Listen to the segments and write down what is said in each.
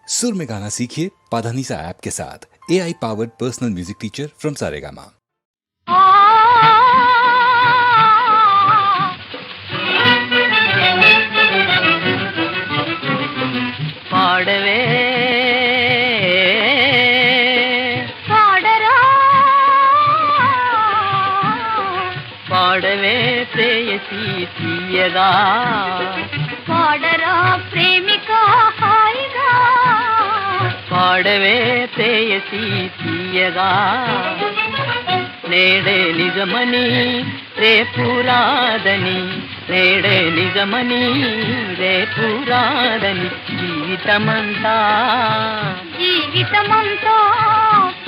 सुर में गाना सीखिए पाधानीसा ऐप के साथ। AI powered personal music teacher from Saregama. పాడవే పాడరా పాడవే ప్రేయసి తీయగా పాడరా ప్రేమిక హాయిగా పాడవే ప్రేయసి తీయగా నేడే నిజమని రేపు రాదని నేడే నిజమని రేపు రాదని జీవితమంతా జీవితమంతా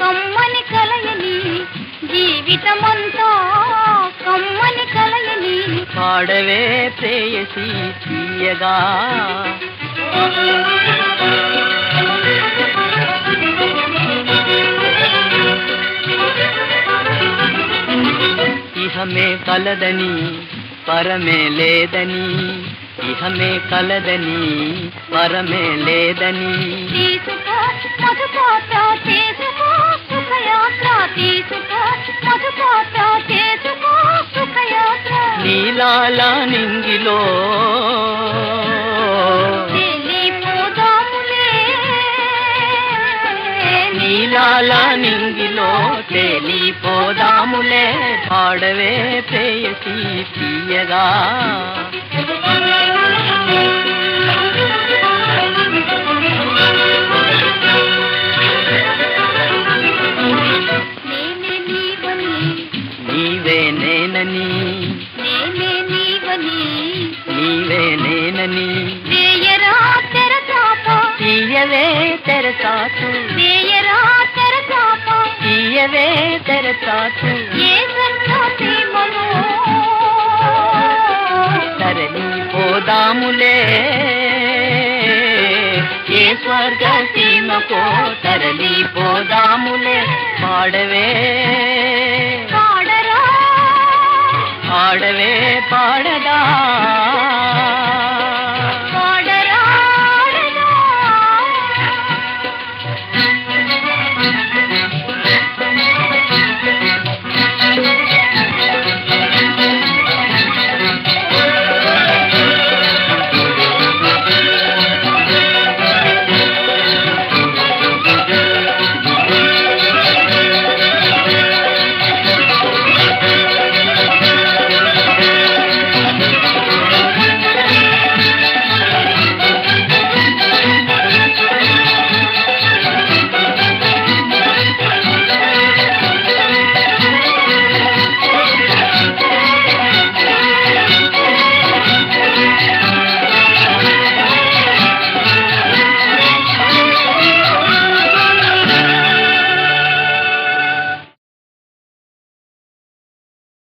కమ్మని కలయని జీవితమంతా కమ్మని కలయని పాడవే ప్రేయసి తీయగా ఇహమే కలదని పరమే లేదని ఇహమే కలదని పరమే లేదని తీసుకో మధుపాత చేసుకో సుఖయాత్ర తీసుకో మధుపాత చేసుకో సుఖయాత్ర నీలాల నింగిలో వెళ్ళిపోదాములే నీలాల నింగిలో తేలిపోదాములే పాడవే ప్రేయసి తీయగా నేనే నీవని నీవే నేనని నేనే నీవని నీవే నేనని వేయరా తెరచాప తీయవే తెరచాటు వేయరా తెరచాప తీయవే తెరచాటు ఏ సన్యాసీమను తరలిపోదాములే ఏ స్వర్గ సీమకో తరలిపోదాములే పాడవే పాడరా ఆడవే పాడదా